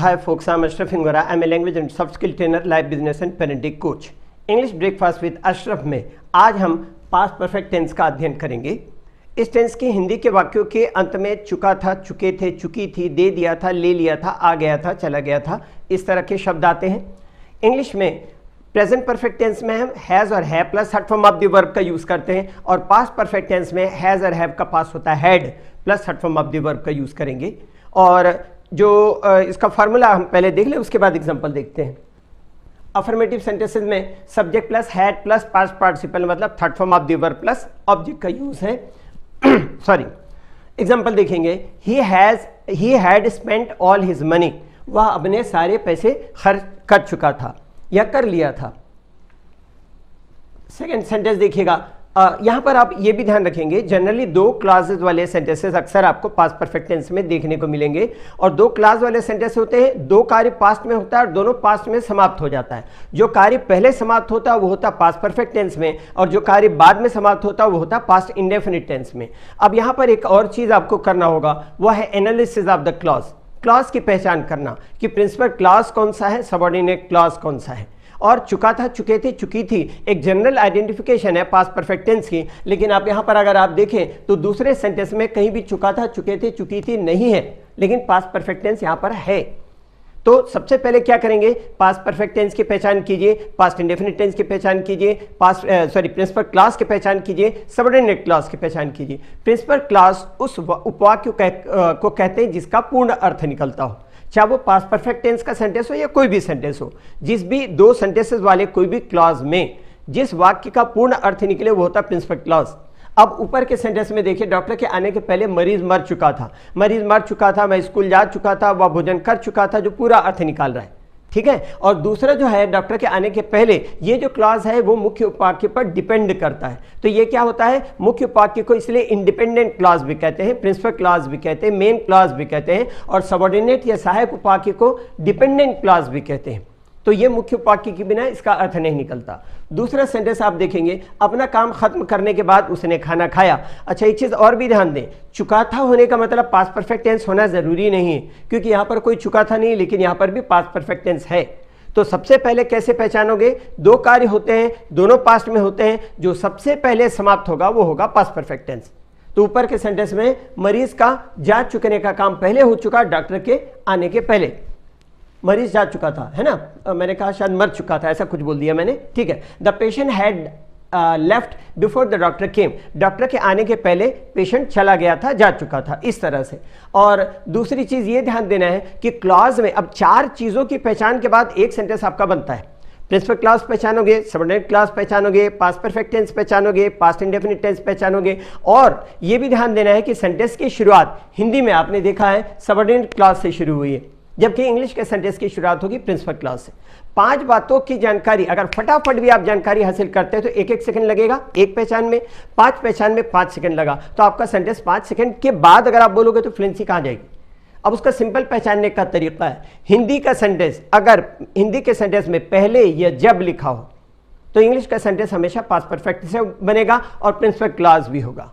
Hi folks, I'm Ashraf Hingora. I'm a language and soft skill trainer, life business and parenting coach. English breakfast with Ashraf में आज हम past perfect tense का अध्ययन करेंगे। इस tense के हिंदी के वाक्यों के अंत में चुका था, चुके थे, चुकी थी, दे दिया था, ले लिया था, आ गया था, चला गया था, इस तरह के शब्द आते हैं। इंग्लिश में प्रेजेंट परफेक्ट टेंस में हम हैज़ और have plus third form of the verb का यूज़ करते हैं, और पास्ट परफेक्ट टेंस में हैज़ और हैव का पास होता है had plus third form of the verb का यूज़ करेंगे। और जो इसका फार्मूला हम पहले देख लें, उसके बाद एग्जांपल देखते हैं। अफर्मेटिव सेंटेंसेस में subject plus had plus past participle मतलब third form of the verb plus object का यूज है। सॉरी, एग्जांपल देखेंगे। He had spent all his money, वह अपने सारे पैसे खर्च कर चुका था या कर लिया था। सेकेंड सेंटेंस देखिएगा, यहां पर आप ये भी ध्यान रखेंगे, जनरली दो क्लासेस वाले सेंटेंसेस अक्सर आपको पास्ट परफेक्ट टेंस में देखने को मिलेंगे। और दो क्लास वाले सेंटेंस होते हैं, दो कार्य पास्ट में होता है और दोनों पास्ट में समाप्त हो जाता है। जो कार्य पहले समाप्त होता है वो होता है पास्ट परफेक्ट टेंस में, और जो कार्य बाद में समाप्त होता है वो होता है पास्ट इंडेफिनिट टेंस में। अब यहां पर एक और चीज आपको करना होगा, वह है analysis of the clause. Clause की पहचान करना कि प्रिंसिपल क्लॉज कौन सा है, सबऑर्डिनेट क्लॉज कौन सा है। और चुका था, चुके थे, चुकी थी एक जनरल आइडेंटिफिकेशन है पास्ट परफेक्ट टेंस की, लेकिन आप यहां पर अगर आप देखें तो दूसरे सेंटेंस में कहीं भी चुका था, चुके थे, चुकी थी नहीं है, लेकिन पास्ट परफेक्ट टेंस यहां पर है। तो सबसे पहले क्या करेंगे, पास्ट परफेक्ट टेंस की पहचान कीजिए, पास्ट इंडेफिनिट टेंस की पहचान कीजिए, प्रिंसिपल क्लॉज की पहचान कीजिए, सबऑर्डिनेट क्लॉज की पहचान कीजिए। प्रिंसिपल क्लॉज उस उपवाक्य को कहते हैं जिसका पूर्ण अर्थ निकलता हो, चाहे वो पास्ट परफेक्ट टेंस का सेंटेंस हो या कोई भी सेंटेंस हो। जिस भी दो सेंटेंसेस वाले कोई भी क्लॉज में जिस वाक्य का पूर्ण अर्थ निकले वो होता है प्रिंसिपल क्लॉज। अब ऊपर के सेंटेंस में देखिए, डॉक्टर के आने के पहले मरीज मर चुका था, मरीज मर चुका था, मैं स्कूल जा चुका था, वह भोजन कर चुका था, जो पूरा अर्थ निकाल रहा है, ठीक है। और दूसरा जो है, डॉक्टर के आने के पहले, ये जो क्लॉज है वो मुख्य उपवाक्य पर डिपेंड करता है। तो ये क्या होता है, मुख्य उपवाक्य को इसलिए इंडिपेंडेंट क्लॉज भी कहते हैं, प्रिंसिपल क्लॉज भी कहते हैं, मेन क्लॉज भी कहते हैं, और सबऑर्डिनेट या सहायक उपवाक्य को डिपेंडेंट क्लॉज भी कहते हैं। तो ये मुख्य उपवाक्य के बिना इसका अर्थ नहीं निकलता। दूसरा सेंटेंस आप देखेंगे, अपना काम खत्म करने के बाद उसने खाना खाया। अच्छा, एक चीज और भी ध्यान दें, चुका था होने का मतलब पास्ट परफेक्ट टेंस होना जरूरी नहीं है, क्योंकि यहां पर कोई चुका था नहीं, लेकिन यहां पर भी पास्ट परफेक्ट टेंस है। तो सबसे पहले कैसे पहचानोगे, दो कार्य होते हैं, दोनों पास्ट में होते हैं, जो सबसे पहले समाप्त होगा वो होगा पास्ट परफेक्ट टेंस। तो ऊपर के सेंटेंस में मरीज का जा चुकने का काम पहले हो चुका, डॉक्टर के आने के पहले। मरीज जा चुका था, है ना, मैंने कहा शायद मर चुका था, ऐसा कुछ बोल दिया मैंने, ठीक है। The patient had left before the doctor came, doctor के आने के पहले पेशेंट चला गया था, जा चुका था, इस तरह से। और दूसरी चीज ये ध्यान देना है कि क्लॉज में अब चार चीजों की पहचान के बाद एक सेंटेंस आपका बनता है। प्रिंसिपल क्लॉज पहचानोगे, सबऑर्डिनेट क्लॉज पहचानोगे, पास्ट परफेक्ट टेंस पहचानोगे, पास्ट इंडेफिनिट टेंस पहचानोगे। और ये भी ध्यान देना है कि सेंटेंस की शुरुआत हिंदी में आपने देखा है सबऑर्डिनेट क्लॉज से शुरू हुई है, जबकि इंग्लिश के सेंटेंस की शुरुआत होगी प्रिंसिपल क्लॉज से। पांच बातों की जानकारी अगर फटाफट भी आप जानकारी हासिल करते हैं तो एक एक सेकंड लगेगा एक पहचान में, पांच पहचान में 5 सेकंड लगा, तो आपका सेंटेंस 5 सेकंड के बाद अगर आप बोलोगे तो फ्लुएंसी कहां जाएगी। अब उसका सिंपल पहचानने का तरीका है, हिंदी का सेंटेंस अगर हिंदी के सेंटेंस में पहले या जब लिखा हो तो इंग्लिश का सेंटेंस हमेशा पास्ट परफेक्ट से बनेगा और प्रिंसिपल क्लॉज भी होगा।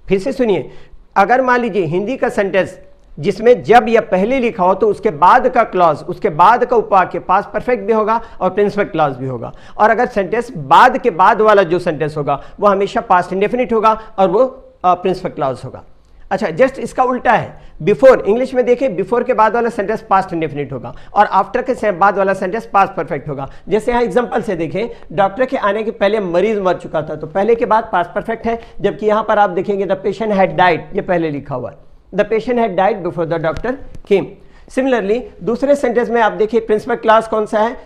फिर से सुनिए, अगर मान लीजिए हिंदी का सेंटेंस जिसमें जब या पहले लिखा हो तो उसके बाद का क्लॉज, उसके बाद का उपवाक्य पास्ट परफेक्ट भी होगा और प्रिंसिपल क्लॉज भी होगा। और अगर सेंटेंस बाद के बाद वाला जो सेंटेंस होगा वो हमेशा पास्ट इंडेफिनिट होगा और वो प्रिंसिपल क्लॉज होगा। अच्छा, जस्ट इसका उल्टा है, बिफोर, इंग्लिश में देखें बिफोर के बाद वाला सेंटेंस पास्ट इंडेफिनिट होगा और आफ्टर के बाद वाला सेंटेंस पास्ट परफेक्ट होगा। जैसे यहाँ एग्जांपल से देखें, डॉक्टर के आने के पहले मरीज मर चुका था, तो पहले के बाद पास्ट परफेक्ट है, जबकि यहाँ पर आप देखेंगे द पेशेंट हैड डाइड, ये पहले लिखा हुआ है, the patient had died before the doctor came. Similarly दूसरे सेंटेंस में आप देखिए प्रिंसिपल क्लॉज कौन सा है,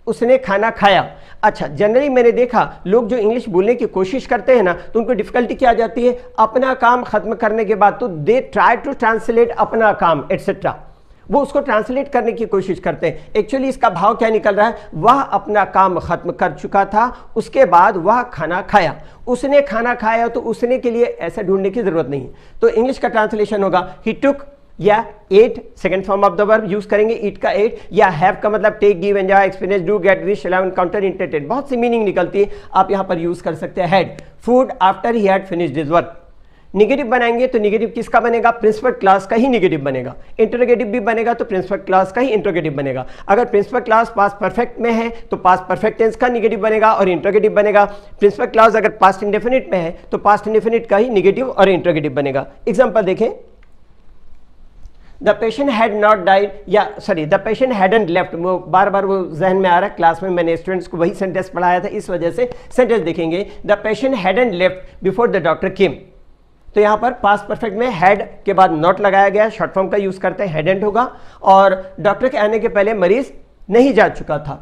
उसने खाना खाया। अच्छा, जनरली मैंने देखा लोग जो इंग्लिश बोलने की कोशिश करते हैं ना, तो उनको डिफिकल्टी क्या आ जाती है, अपना काम खत्म करने के बाद तो दे ट्राई टू ट्रांसलेट अपना काम एटसेट्रा, वो उसको ट्रांसलेट करने की कोशिश करते हैं। एक्चुअली इसका भाव क्या निकल रहा है, वह अपना काम खत्म कर चुका था, उसके बाद वह खाना खाया, उसने खाना खाया, तो उसने के लिए ऐसा ढूंढने की जरूरत नहीं है। तो इंग्लिश का ट्रांसलेशन होगा ही टुक या ate, second form of the verb use करेंगे, ईट का एट, या हैव का मतलब take, give, enjoy, experience, do, get, wish, allow, encounter, entertain, बहुत सी मीनिंग निकलती है, आप यहां पर यूज कर सकते हैं। Had food after he had finished his work, negative बनाएंगे तो निगेटिव किसका बनेगा, प्रिंसिपल क्लास का ही निगेटिव बनेगा। इंटरोगेटिव भी बनेगा तो प्रिंसिपल क्लास का ही इंटरोगेटिव बनेगा। अगर प्रिंसिपल क्लास पास्ट परफेक्ट में है तो पास्ट परफेक्ट टेंस का निगेटिव बनेगा और इंटरोगेटिव बनेगा। प्रिंसिपल क्लास अगर पास्ट इंडेफिनिट में है तो पास्ट इंडेफिनिट का ही निगेटिव और इंटरोगेटिव बनेगा। एग्जांपल देखें, the patient had not died, या sorry the patient hadn't left, वो बार बार वो जहन में आ रहा है, क्लास में मैंने स्टूडेंट्स को वही सेंटेंस पढ़ाया था, इस वजह से सेंटेंस देखेंगे, the patient hadn't left before the doctor केम। तो यहां पर पास्ट परफेक्ट में हैड के बाद नॉट लगाया गया, शॉर्ट फॉर्म का यूज करते हैं, हैडंट होगा, और डॉक्टर के आने के पहले मरीज नहीं जा चुका था।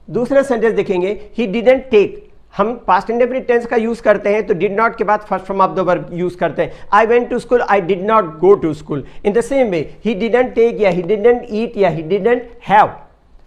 दूसरा सेंटेंस देखेंगे, ही डिडंट टेक, हम पास्ट इंडेफिनिट टेंस का यूज करते हैं तो डिड नॉट के बाद first form of the verb use करते हैं। I went to school, I did not go to school. In the same way he didn't take या ही डिडंट ईट या he didn't have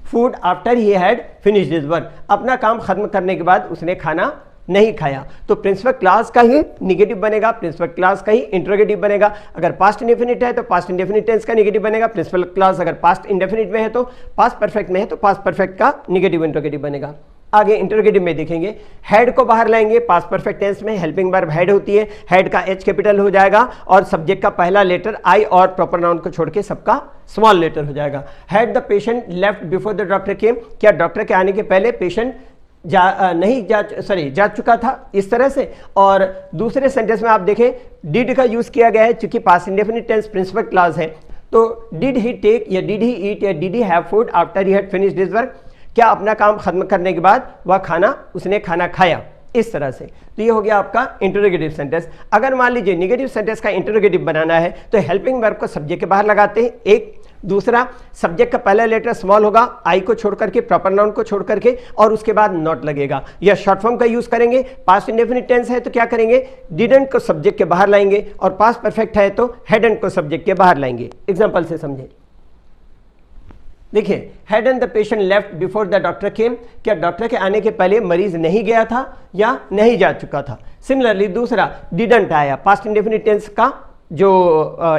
food after he had finished his work, अपना काम खत्म करने के बाद उसने खाना नहीं खाया। तो प्रिंसिपल क्लास का ही निगेटिव बनेगा, प्रिंसिपल क्लास का ही इंटरोगेटिव बनेगा। अगर पास्ट इंडेफिनिट है तो पास्ट इंडेफिनिट टेंस का निगेटिव बनेगा। प्रिंसिपल क्लास अगर पास्ट इंडेफिनिट में है तो पास्ट परफेक्ट में है तो पास्ट परफेक्ट का निगेटिव इंटरोगेटिव बनेगा। आगे इंटरोगेटिव में देखेंगे, हेड को बाहर लाएंगे, पास्ट परफेक्ट टेंस में हेल्पिंग वर्ब हेड होती है, हेड का एच कैपिटल हो जाएगा और सब्जेक्ट का पहला लेटर आई और प्रॉपर नाउन को छोड़ के सबका स्मॉल लेटर हो जाएगा। Had the patient left before the doctor केम, क्या डॉक्टर के आने के पहले पेशेंट जा चुका था, इस तरह से। और दूसरे सेंटेंस में आप देखें डिड का यूज किया गया है, चूंकि past indefinite tense principal clause है, तो डिड ही टेक या डिड ही ईट या did he have food after he had finished his work, क्या अपना काम खत्म करने के बाद वह उसने खाना खाया, इस तरह से। तो ये हो गया आपका इंटरोगेटिव सेंटेंस। अगर मान लीजिए नेगेटिव सेंटेंस का इंटरोगेटिव बनाना है तो हेल्पिंग वर्ब को सब्जेक्ट के बाहर लगाते हैं, एक। दूसरा, सब्जेक्ट का पहला लेटर स्मॉल होगा, आई को छोड़ करके, प्रॉपर नाउन को छोड़ करके, और उसके बाद नॉट लगेगा। या शॉर्ट फॉर्म का यूज करेंगे, पास्ट इंडेफिनिट टेंस है तो क्या करेंगे, डिडंट को सब्जेक्ट के बाहर लाएंगे, और पास्ट परफेक्ट है तो हैडंट को सब्जेक्ट के बाहर लाएंगे। एग्जांपल से समझे, देखिए, hadn't the patient left before the doctor केम, क्या डॉक्टर के आने के पहले मरीज नहीं गया था या नहीं जा चुका था। सिमिलरली दूसरा, डिडंट आया, पास्ट इंडेफिनिट टेंस का जो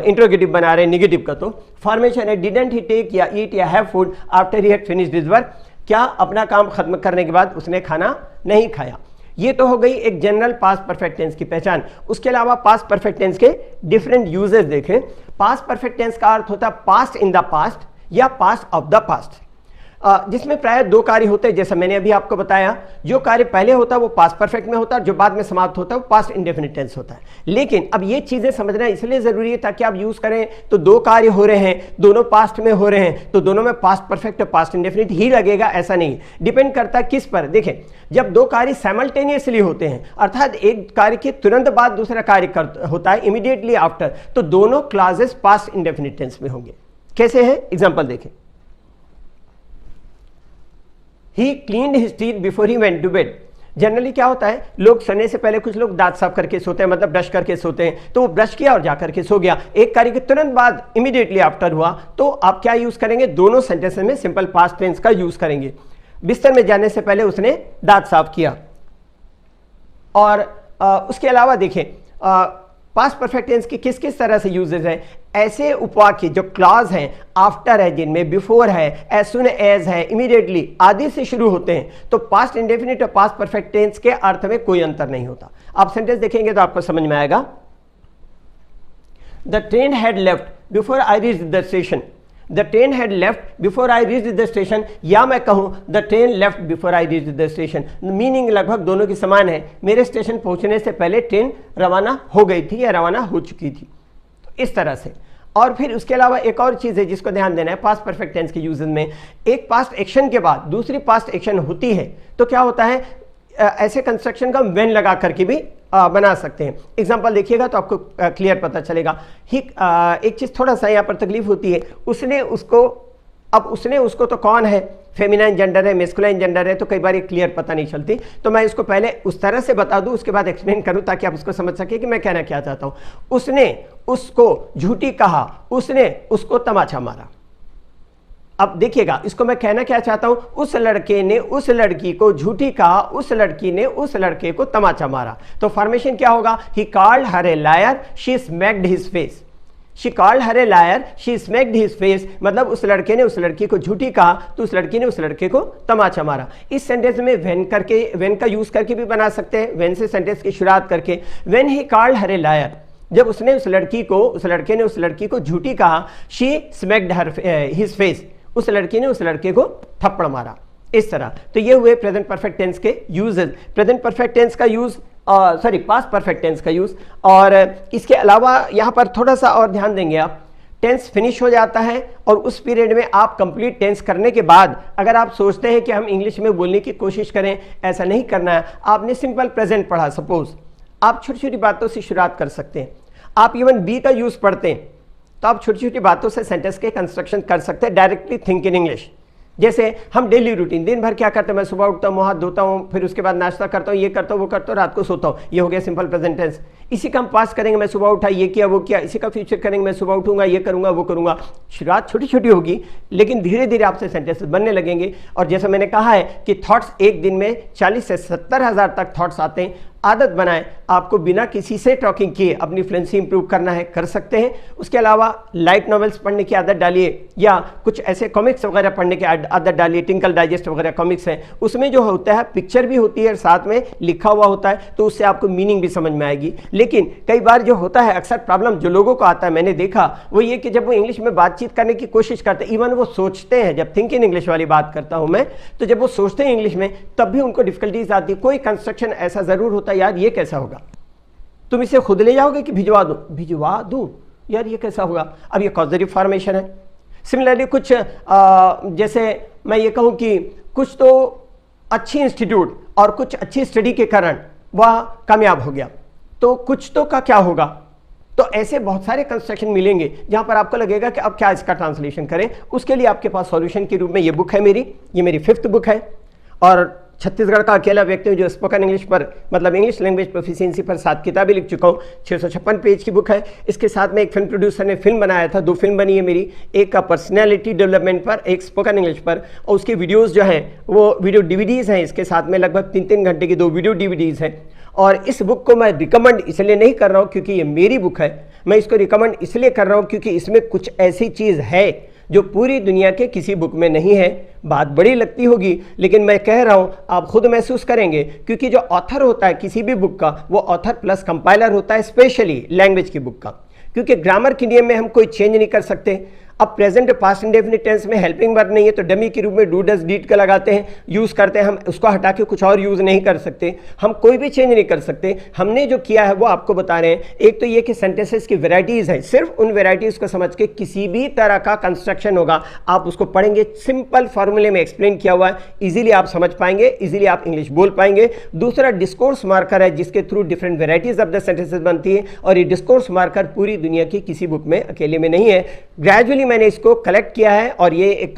इंट्रोगेटिव बना रहे हैं निगेटिव का, तो फॉर्मेशन है डिडंट ही टेक या ईट या have food after he had finished his work, क्या अपना काम खत्म करने के बाद उसने खाना नहीं खाया। ये तो हो गई एक जनरल पास्ट परफेक्ट टेंस की पहचान। उसके अलावा पास्ट परफेक्ट टेंस के डिफरेंट यूजेस देखें। पास्ट परफेक्ट टेंस का अर्थ होता है पास्ट इन द पास्ट या पास्ट ऑफ द पास्ट, जिसमें प्राय दो कार्य होते हैं, जैसा मैंने अभी आपको बताया। जो कार्य पहले होता है वो पास्ट परफेक्ट में होता है, जो बाद में समाप्त होता है वो पास्ट इंडेफिनिट टेंस होता है। लेकिन अब ये चीजें समझना इसलिए जरूरी है ताकि आप यूज करें तो दो कार्य हो रहे हैं, दोनों पास्ट में हो रहे हैं, तो दोनों में पास्ट परफेक्ट और पास्ट इंडेफिनिट ही लगेगा, ऐसा नहीं। डिपेंड करता है किस पर। देखें, जब दो कार्य साइमल्टेनियसली होते हैं, अर्थात एक कार्य के तुरंत बाद दूसरा कार्य होता है, इमीडिएटली आफ्टर, तो दोनों क्लॉजेस पास्ट इंडेफिनिट टेंस में होंगे। कैसे है, एग्जांपल देखें। He cleaned his teeth before he went to bed. Generally क्या होता है, लोग सोने से पहले कुछ लोग दांत साफ करके सोते हैं, मतलब ब्रश करके सोते हैं, तो वो ब्रश किया और जाकर के सो गया। एक कार्य के तुरंत बाद इमीडिएटली आफ्टर हुआ, तो आप क्या यूज करेंगे, दोनों सेंटेंस में सिंपल पास्ट टेंस का यूज करेंगे। बिस्तर में जाने से पहले उसने दांत साफ किया। और उसके अलावा देखें पास्ट परफेक्ट टेंस की किस किस तरह से यूजेस हैं। ऐसे उपवाक्य जो क्लॉज हैं, आफ्टर है, जिनमें बिफोर है, एज सुन एज है, इमीडिएटली आदि से शुरू होते हैं, तो पास्ट इंडेफिनिट और पास्ट परफेक्ट टेंस के अर्थ में कोई अंतर नहीं होता। आप सेंटेंस देखेंगे तो आपको समझ में आएगा। The train had left before I reached the station. The train had left before I reached the station, या मैं कहूं the train left before I reached the station, meaning लगभग दोनों की समान है। मेरे स्टेशन पहुंचने से पहले ट्रेन रवाना हो गई थी या रवाना हो चुकी थी, तो इस तरह से। और फिर उसके अलावा एक और चीज है जिसको ध्यान देना है पास्ट परफेक्ट टेंस के यूजेस में। एक पास्ट एक्शन के बाद दूसरी पास्ट एक्शन होती है तो क्या होता है, ऐसे कंस्ट्रक्शन का व्हेन लगा करके भी बना सकते हैं। एग्जांपल देखिएगा तो आपको क्लियर पता चलेगा। ही एक चीज थोड़ा सा यहाँ पर तकलीफ होती है, उसने उसको, अब उसने उसको तो कौन है, फेमिनाइन जेंडर है, मेस्कुलाइन जेंडर है, तो कई बार ये क्लियर पता नहीं चलती। तो मैं इसको पहले उस तरह से बता दूं, उसके बाद एक्सप्लेन करूं ताकि आप उसको समझ सके कि मैं कहना क्या चाहता हूं। उसने उसको झूठी कहा, उसने उसको तमाचा मारा। अब देखिएगा, इसको मैं कहना क्या चाहता हूं, उस लड़के ने उस लड़की को झूठी कहा, उस लड़की ने उस लड़के को तमाचा मारा। तो फॉर्मेशन क्या होगा, he called her A lawyer, she smacked his face. She called her A lawyer, she smacked his face, मतलब उस लड़के ने उस लड़की को झूठी कहा तो उस लड़की ने उस लड़के को तमाचा मारा। इस सेंटेंस में व्हेन करके, व्हेन का यूज करके भी बना सकते हैं, व्हेन से सेंटेंस की शुरुआत करके। When he called her A lawyer, जब उसने उस लड़के ने उस लड़की को झूठी कहा, she smacked her his face, उस लड़की ने उस लड़के को थप्पड़ मारा। इस तरह तो ये हुए प्रेजेंट परफेक्ट टेंस के यूजेस। प्रेजेंट परफेक्ट टेंस का यूज, पास्ट परफेक्ट टेंस का यूज। और इसके अलावा यहां पर थोड़ा सा और ध्यान देंगे आप, टेंस फिनिश हो जाता है और उस पीरियड में आप कंप्लीट टेंस करने के बाद अगर आप सोचते हैं कि हम इंग्लिश में बोलने की कोशिश करें, ऐसा नहीं करना है। आपने सिंपल प्रेजेंट पढ़ा, सपोज आप छोटी छोटी बातों से शुरुआत कर सकते हैं। आप इवन बी का यूज पढ़ते हैं तो आप छोटी छोटी बातों से सेंटेंस के कंस्ट्रक्शन कर सकते हैं। Directly think in English. जैसे हम डेली रूटीन दिन भर क्या करते हैं, मैं सुबह उठता हूँ, मुँह हाथ धोता हूँ, फिर उसके बाद नाश्ता करता हूँ, ये करता हूँ, वो करता हूँ, रात को सोता हूँ, ये हो गया सिंपल प्रेजेंट टेंस। इसी का हम पास करेंगे, मैं सुबह उठा, ये किया, वो किया। इसी का फ्यूचर करेंगे, मैं सुबह उठूंगा, ये करूंगा, वो करूंगा। शुरुआत छोटी छोटी होगी लेकिन धीरे धीरे आपसे सेंटेंसेस बनने लगेंगे। और जैसा मैंने कहा है कि थॉट्स एक दिन में 40 से 70 हज़ार तक थॉट्स आते हैं। आदत बनाएं, आपको बिना किसी से टॉकिंग किए अपनी फ्लुएंसी इंप्रूव करना है, कर सकते हैं। उसके अलावा लाइट नॉवेल्स पढ़ने की आदत डालिए या कुछ ऐसे कॉमिक्स वगैरह पढ़ने की आदत डालिए। टिंकल डाइजेस्ट वगैरह कॉमिक्स हैं, उसमें जो होता है पिक्चर भी होती है, साथ में लिखा हुआ होता है, तो उससे आपको मीनिंग भी समझ में आएगी। लेकिन कई बार जो होता है, अक्सर प्रॉब्लम जो लोगों को आता है, मैंने देखा, वो ये कि जब वो इंग्लिश में बातचीत करने की कोशिश करते हैं, इवन वो सोचते हैं, जब थिंक इन इंग्लिश वाली बात करता हूं मैं, तो जब वो सोचते हैं इंग्लिश में तब भी उनको डिफिकल्टीज आती है। कोई कंस्ट्रक्शन ऐसा जरूर होता है, यार ये कैसा होगा, तुम इसे खुद ले जाओगे कि भिजवा दूं, यार ये कैसा होगा। अब ये कॉजेटिव फॉर्मेशन है। सिमिलरली कुछ जैसे मैं ये कहूं कि कुछ तो अच्छी इंस्टीट्यूट और कुछ अच्छी स्टडी के कारण वह कामयाब हो गया, तो कुछ तो का क्या होगा। तो ऐसे बहुत सारे कंस्ट्रक्शन मिलेंगे जहां पर आपको लगेगा कि अब क्या इसका ट्रांसलेशन करें। उसके लिए आपके पास सॉल्यूशन के रूप में ये बुक है मेरी, ये मेरी 5th बुक है और छत्तीसगढ़ का अकेला व्यक्ति हूँ जो स्पोकन इंग्लिश पर, मतलब इंग्लिश लैंग्वेज प्रोफिशिएंसी पर 7 किताबें लिख चुका हूँ। 656 पेज की बुक है। इसके साथ में एक फिल्म प्रोड्यूसर ने फिल्म बनाया था, 2 फिल्म बनी है मेरी, एक का पर्सनैलिटी डेवलपमेंट पर, एक स्पोकन इंग्लिश पर। और उसके वीडियोज़ जो हैं वो वीडियो डीवीडीज़ हैं, इसके साथ में लगभग 3-3 घंटे की 2 वीडियो डीवीडीज़ हैं। और इस बुक को मैं रिकमेंड इसलिए नहीं कर रहा हूँ क्योंकि ये मेरी बुक है, मैं इसको रिकमेंड इसलिए कर रहा हूँ क्योंकि इसमें कुछ ऐसी चीज़ है जो पूरी दुनिया के किसी बुक में नहीं है। बात बड़ी लगती होगी लेकिन मैं कह रहा हूं, आप खुद महसूस करेंगे, क्योंकि जो ऑथर होता है किसी भी बुक का, वो ऑथर प्लस कंपाइलर होता है, स्पेशली लैंग्वेज की बुक का। क्योंकि ग्रामर के नियम में हम कोई चेंज नहीं कर सकते। अब प्रेजेंट पास्ट इंडेफिनिट टेंस में हेल्पिंग वर्ब नहीं है तो डमी के रूप में डू डज डीड का लगाते हैं, यूज करते हैं। हम उसको हटा के कुछ और यूज नहीं कर सकते, हम कोई भी चेंज नहीं कर सकते। हमने जो किया है वो आपको बता रहे हैं। एक तो ये कि सेंटेंसेस की वेराइटीज है, सिर्फ उन वेराइटीज को समझ के किसी भी तरह का कंस्ट्रक्शन होगा आप उसको पढ़ेंगे, सिंपल फॉर्मूले में एक्सप्लेन किया हुआ है, इजीली आप समझ पाएंगे, इजीली आप इंग्लिश बोल पाएंगे। दूसरा डिस्कोर्स मार्कर है जिसके through different varieties of the sentences बनती है, और ये डिस्कोर्स मार्कर पूरी दुनिया की किसी बुक में अकेले में नहीं है। ग्रेजुअली मैंने इसको कलेक्ट किया है और ये एक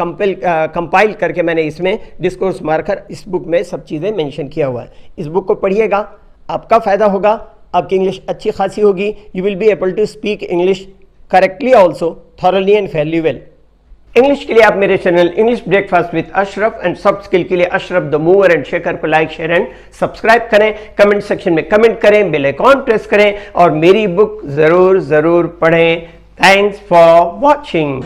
कंपाइल करके मैंने इसमें डिस्कोर्स मार्कर इस बुक में सब चीज़ें मेंशन किया हुआ है। इस बुक को पढ़िएगा, आपका फायदा होगा, आपकी इंग्लिश अच्छी खासी होगी। You will be able to speak English correctly also, thoroughly and fairly well. English के लिए आप मेरे channel English breakfast with Ashraf and soft skill के लिए Ashraf the mover and shaker पर लाइक, शेयर एंड सब्सक्राइब करें। कमेंट सेक्शन में comment करें, बेल आइकॉन प्रेस करें और मेरी बुक जरूर पढ़ें। Thanks for watching.